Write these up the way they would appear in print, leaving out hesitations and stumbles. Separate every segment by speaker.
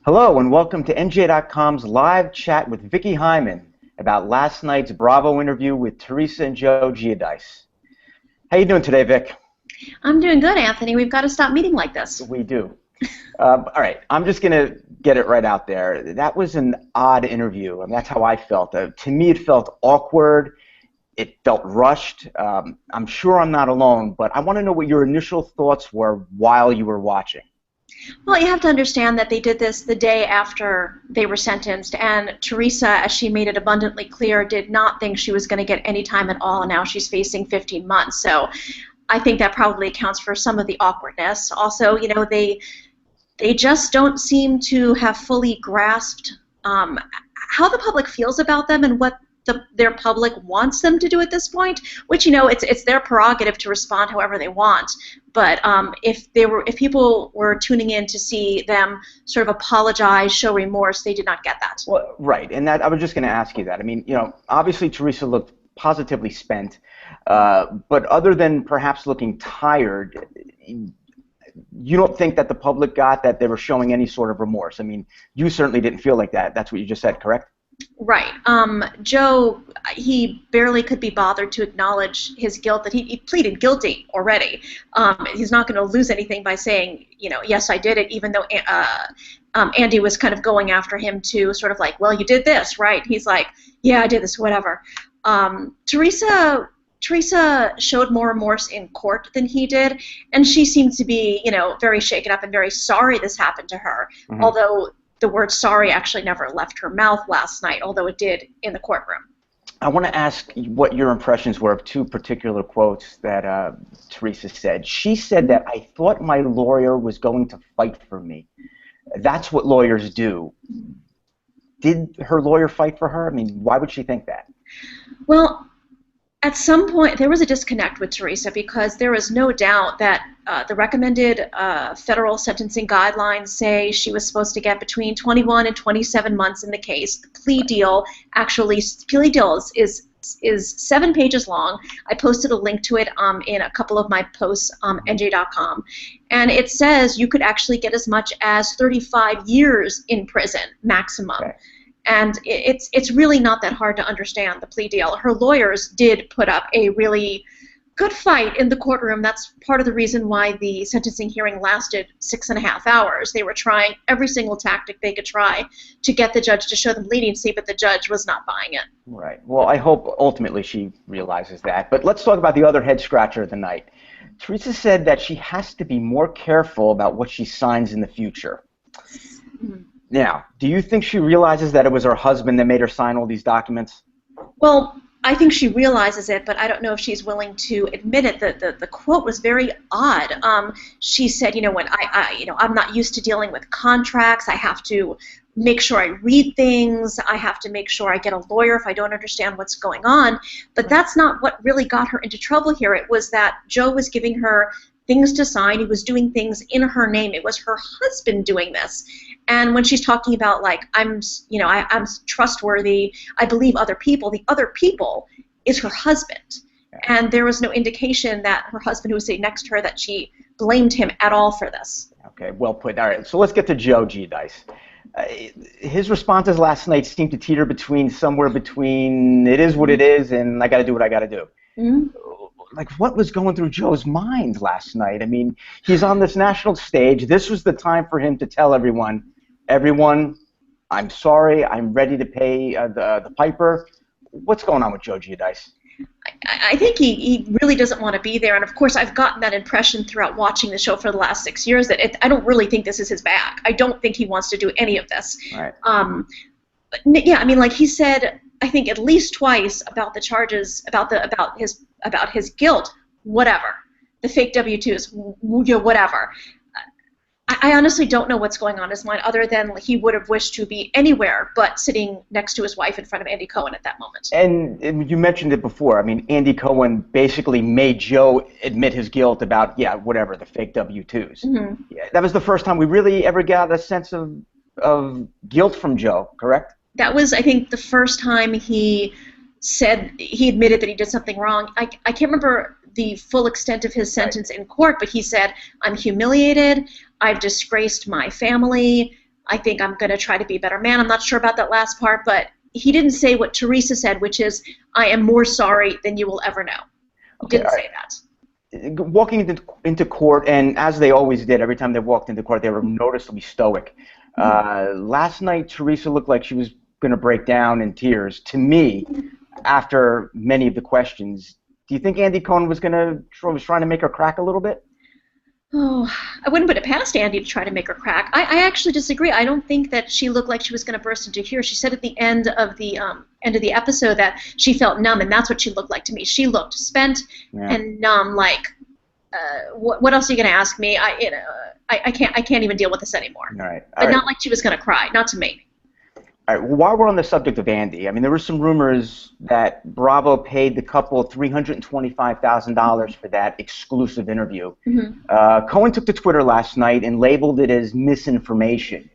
Speaker 1: Hello and welcome to NJ.com's live chat with Vicky Hyman about last night's Bravo interview with Teresa and Joe Giudice. How you doing today, Vic?
Speaker 2: I'm doing good, Anthony. We've got to stop meeting like this.
Speaker 1: We do. All right, I'm just going to get it right out there. That was an odd interview, and that's how I felt. To me, it felt awkward. It felt rushed. I'm sure I'm not alone, but I want to know what your initial thoughts were while you were watching.
Speaker 2: Well, you have to understand that they did this the day after they were sentenced, and Teresa, as she made it abundantly clear, did not think she was going to get any time at all, and now she's facing 15 months. So I think that probably accounts for some of the awkwardness. Also, you know, they just don't seem to have fully grasped how the public feels about them and what their public wants them to do at this point, which, you know, it's their prerogative to respond however they want. But if people were tuning in to see them sort of apologize, show remorse, they did not get that.
Speaker 1: Well, right, and that I was just going to ask you that. I mean, you know, obviously Teresa looked positively spent, but other than perhaps looking tired, you don't think that the public got that they were showing any sort of remorse? I mean, you certainly didn't feel like that. That's what you just said, correct?
Speaker 2: Right. Joe, he barely could be bothered to acknowledge his guilt, that he pleaded guilty already. He's not going to lose anything by saying, you know, yes, I did it, even though Andy was kind of going after him to sort of like, well, you did this, right? He's like, yeah, I did this, whatever. Teresa showed more remorse in court than he did, and she seemed to be, you know, very shaken up and very sorry this happened to her, although the word sorry actually never left her mouth last night, although it did in the courtroom.
Speaker 1: I want to ask what your impressions were of two particular quotes that Teresa said. She said that, "I thought my lawyer was going to fight for me." That's what lawyers do. Did her lawyer fight for her? I mean, why would she think that?
Speaker 2: Well, at some point, there was a disconnect with Teresa, because there is no doubt that the recommended federal sentencing guidelines say she was supposed to get between 21 and 27 months in the case. The plea deal is 7 pages long. I posted a link to it in a couple of my posts on NJ.com, and it says you could actually get as much as 35 years in prison maximum. Okay. And it's really not that hard to understand the plea deal. Her lawyers did put up a really good fight in the courtroom. That's part of the reason why the sentencing hearing lasted 6.5 hours. They were trying every single tactic they could try to get the judge to show them leniency, but the judge was not buying it.
Speaker 1: Right. Well, I hope ultimately she realizes that. But let's talk about the other head scratcher of the night. Teresa said that she has to be more careful about what she signs in the future. Now, do you think she realizes that it was her husband that made her sign all these documents?
Speaker 2: Well, I think she realizes it, but I don't know if she's willing to admit it. The quote was very odd. She said, you know, when I'm not used to dealing with contracts. I have to make sure I read things. I have to make sure I get a lawyer if I don't understand what's going on. But that's not what really got her into trouble here. It was that Joe was giving her things to sign. He was doing things in her name. It was her husband doing this. And when she's talking about, like, I'm trustworthy, I believe other people, the other people is her husband. And there was no indication that her husband, who was sitting next to her, that she blamed him at all for this.
Speaker 1: Okay, well put. All right, so let's get to Joe Giudice. His responses last night seemed to teeter somewhere between it is what it is and I got to do what I got to do. Like, what was going through Joe's mind last night? I mean, he's on this national stage. This was the time for him to tell everyone, I'm sorry, I'm ready to pay the piper. What's going on with Joe Giudice?
Speaker 2: I think he really doesn't want to be there, and of course I've gotten that impression throughout watching the show for the last 6 years that I don't really think this is his bag. I don't think he wants to do any of this.
Speaker 1: Right.
Speaker 2: But yeah, I mean, like he said, I think at least twice about the charges, about his guilt, whatever, the fake W-2s, whatever. I honestly don't know what's going on in his mind, other than he would have wished to be anywhere but sitting next to his wife in front of Andy Cohen at that moment.
Speaker 1: And you mentioned it before. I mean, Andy Cohen basically made Joe admit his guilt about, whatever, the fake W-2s. Yeah, that was the first time we really ever got a sense of guilt from Joe, correct?
Speaker 2: That was, I think, the first time he admitted that he did something wrong. I can't remember the full extent of his sentence in court, but he said, I'm humiliated, I've disgraced my family, I think I'm going to try to be a better man. I'm not sure about that last part, but he didn't say what Teresa said, which is, I am more sorry than you will ever know. He didn't say that.
Speaker 1: Walking into court, and as they always did, every time they walked into court, they were noticeably stoic. Last night, Teresa looked like she was going to break down in tears. To me, after many of the questions, do you think Andy Cohen was trying to make her crack a little bit?
Speaker 2: Oh, I wouldn't put it past Andy to try to make her crack. I actually disagree. I don't think that she looked like she was going to burst into tears. She said at the end of the episode that she felt numb, and that's what she looked like to me. She looked spent and numb. Like, what else are you going to ask me? I can't even deal with this anymore.
Speaker 1: All right.
Speaker 2: But not like she was going to cry. Not to me.
Speaker 1: All right. Well, while we're on the subject of Andy, I mean, there were some rumors that Bravo paid the couple $325,000 for that exclusive interview. Cohen took to Twitter last night and labeled it as misinformation.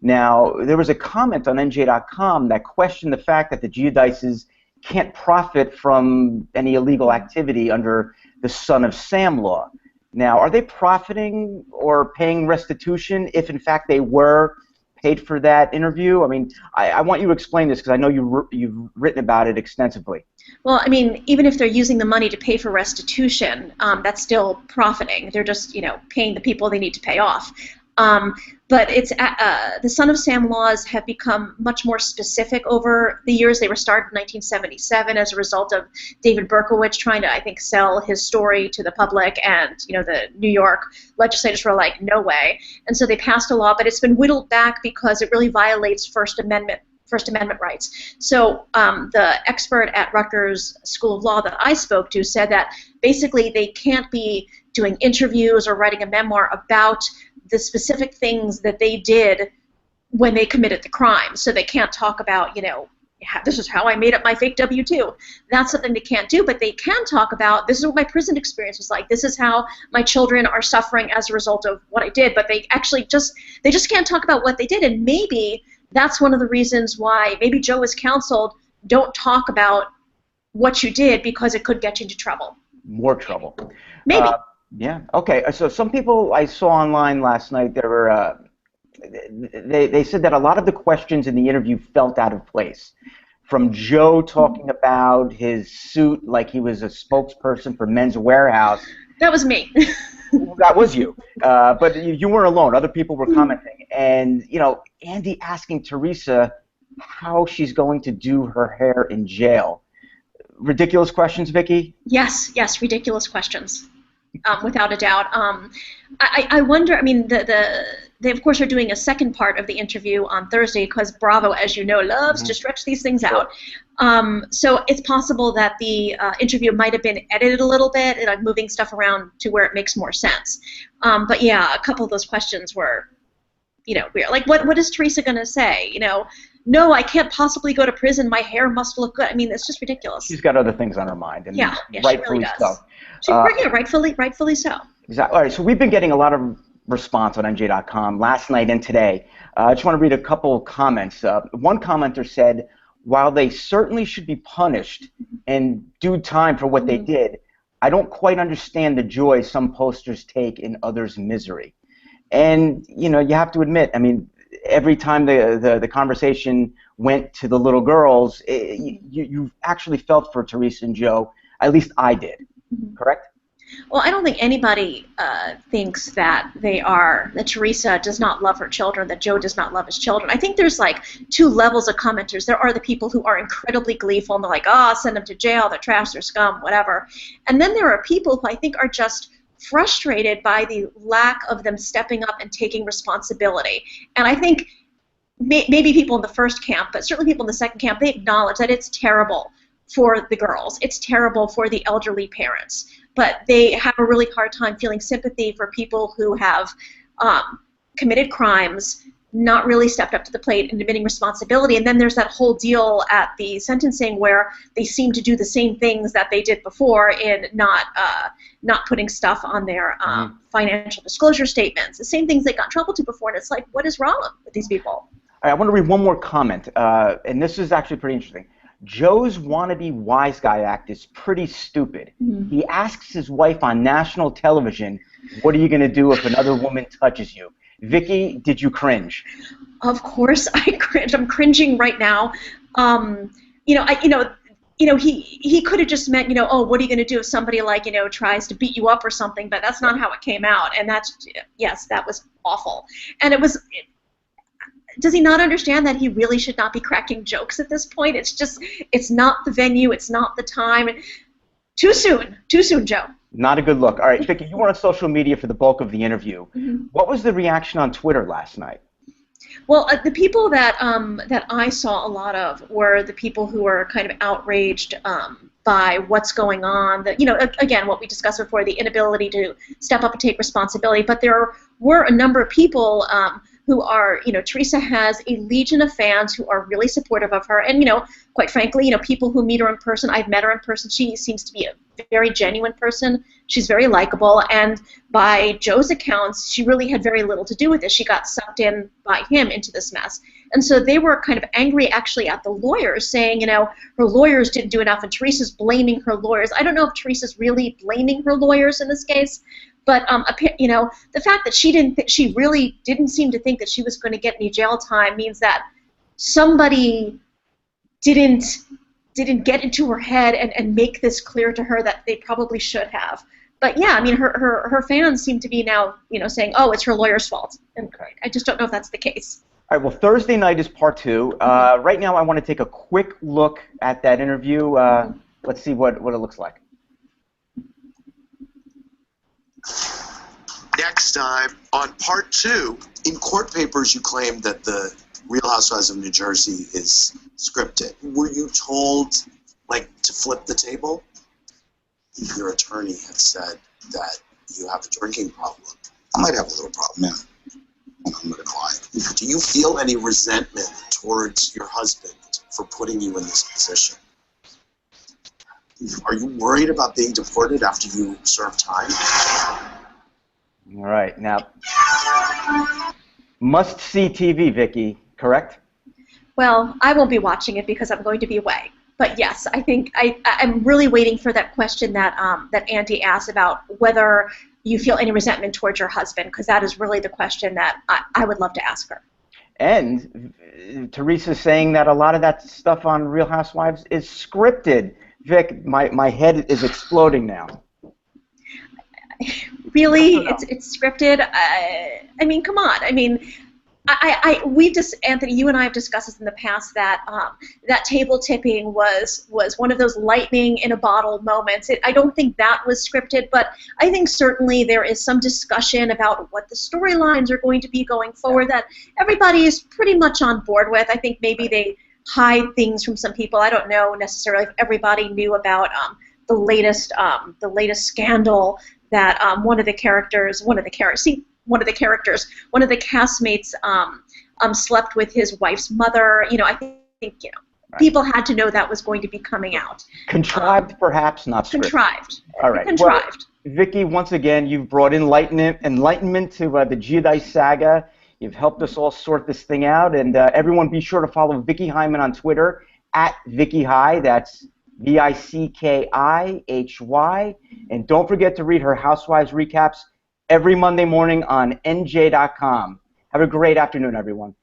Speaker 1: Now, there was a comment on NJ.com that questioned the fact that the Giudices can't profit from any illegal activity under the Son of Sam law. Now, are they profiting or paying restitution if, in fact, they were paid for that interview? I mean, I want you to explain this because I know you've written about it extensively.
Speaker 2: Well, I mean, even if they're using the money to pay for restitution, that's still profiting. They're just, paying the people they need to pay off. But it's the Son of Sam laws have become much more specific over the years. They were started in 1977 as a result of David Berkowitz trying to, I think, sell his story to the public, and the New York legislators were like, no way. And so they passed a law, but it's been whittled back because it really violates First Amendment rights. So the expert at Rutgers School of Law that I spoke to said that basically they can't be doing interviews or writing a memoir about the specific things that they did when they committed the crime. So they can't talk about, this is how I made up my fake W-2. That's something they can't do, but they can talk about, this is what my prison experience was like. This is how my children are suffering as a result of what I did. But they actually just can't talk about what they did. And maybe that's one of the reasons why maybe Joe was counseled, don't talk about what you did because it could get you into trouble.
Speaker 1: More trouble.
Speaker 2: Maybe.
Speaker 1: Yeah. Okay. So some people I saw online last night, they said that a lot of the questions in the interview felt out of place. From Joe talking about his suit like he was a spokesperson for Men's Warehouse.
Speaker 2: That was me.
Speaker 1: That was you. But you weren't alone. Other people were commenting. And, Andy asking Teresa how she's going to do her hair in jail. Ridiculous questions, Vicki?
Speaker 2: Yes, ridiculous questions. Without a doubt. I wonder, I mean, they of course are doing a second part of the interview on Thursday because Bravo, as you know, loves to stretch these things out. So it's possible that the interview might have been edited a little bit, and I'm moving stuff around to where it makes more sense. But yeah, a couple of those questions were, weird. Like, what is Teresa going to say? No, I can't possibly go to prison. My hair must look good. I mean, it's just ridiculous.
Speaker 1: She's got other things on her mind, and
Speaker 2: rightfully she really does.
Speaker 1: So.
Speaker 2: Rightfully so.
Speaker 1: Exactly. All right, so we've been getting a lot of response on NJ.com last night and today. I just want to read a couple of comments. One commenter said, while they certainly should be punished and due time for what they did, I don't quite understand the joy some posters take in others' misery. And, you have to admit, I mean, every time the conversation went to the little girls, you actually felt for Teresa and Joe. At least I did. Correct?
Speaker 2: Well, I don't think anybody thinks that that Teresa does not love her children, that Joe does not love his children. I think there's like two levels of commenters. There are the people who are incredibly gleeful and they're like, send them to jail, they're trash, they're scum, whatever. And then there are people who I think are just frustrated by the lack of them stepping up and taking responsibility. And I think maybe people in the first camp, but certainly people in the second camp, they acknowledge that it's terrible for the girls. It's terrible for the elderly parents. But they have a really hard time feeling sympathy for people who have committed crimes, not really stepped up to the plate and admitting responsibility. And then there's that whole deal at the sentencing where they seem to do the same things that they did before in not putting stuff on their financial disclosure statements. The same things they got in trouble to before. And it's like, what is wrong with these people?
Speaker 1: All right, I want to read one more comment, and this is actually pretty interesting. Joe's wannabe wise guy act is pretty stupid. He asks his wife on national television, what are you going to do if another woman touches you? Vicki, did you cringe?
Speaker 2: Of course, I cringe. I'm cringing right now. You know, he could have just meant, oh, what are you going to do if somebody like, tries to beat you up or something? But that's not how it came out, and yes, that was awful. And does he not understand that he really should not be cracking jokes at this point? It's not the venue, it's not the time. Too soon, Joe.
Speaker 1: Not a good look. All right, Vicki, you were on social media for the bulk of the interview.
Speaker 2: Mm-hmm.
Speaker 1: What was the reaction on Twitter last night?
Speaker 2: Well, the people that I saw a lot of were the people who were kind of outraged by what's going on. Again, what we discussed before, the inability to step up and take responsibility. But there were a number of people who are, Teresa has a legion of fans who are really supportive of her. And, quite frankly, people who meet her in person, I've met her in person, she seems to be a very genuine person. She's very likable. And by Joe's accounts, she really had very little to do with this. She got sucked in by him into this mess. And so they were kind of angry, actually, at the lawyers, saying, her lawyers didn't do enough, and Teresa's blaming her lawyers. I don't know if Teresa's really blaming her lawyers in this case. But the fact that she really didn't seem to think that she was going to get any jail time means that somebody didn't get into her head and make this clear to her that they probably should have. But yeah, I mean, her fans seem to be now saying, oh, it's her lawyer's fault, and I just don't know if that's the case.
Speaker 1: All right. Well, Thursday night is part 2. Right now, I want to take a quick look at that interview. Let's see what it looks like.
Speaker 3: Next time on part 2, in court papers you claimed that the Real Housewives of New Jersey is scripted. Were you told, to flip the table? Your attorney had said that you have a drinking problem.
Speaker 4: I might have a little problem, yeah. I'm going to cry.
Speaker 3: Do you feel any resentment towards your husband for putting you in this position? Are you worried about being deported after you serve time?
Speaker 1: All right, now, must-see TV, Vicki, correct?
Speaker 2: Well, I won't be watching it because I'm going to be away. But yes, I think I'm really waiting for that question that Andy asked about whether you feel any resentment towards your husband, because that is really the question that I would love to ask her.
Speaker 1: And Teresa's saying that a lot of that stuff on Real Housewives is scripted. Vic, my head is exploding now.
Speaker 2: Really? It's scripted? I mean, come on. I mean, Anthony, you and I have discussed this in the past that that table tipping was one of those lightning in a bottle moments. I don't think that was scripted, but I think certainly there is some discussion about what the storylines are going to be going forward that everybody is pretty much on board with. I think maybe they hide things from some people. I don't know necessarily if everybody knew about the latest scandal that one of the castmates slept with his wife's mother. I think right. People had to know that was going to be coming out.
Speaker 1: Contrived, perhaps, not scripted.
Speaker 2: Contrived.
Speaker 1: All right.
Speaker 2: Contrived.
Speaker 1: Well, Vicki, once again, you've brought enlightenment to the Giudice saga. You've helped us all sort this thing out, and everyone be sure to follow Vicki Hyman on Twitter @VickiHy. That's VICKIHY. And don't forget to read her Housewives recaps every Monday morning on NJ.com. Have a great afternoon, everyone.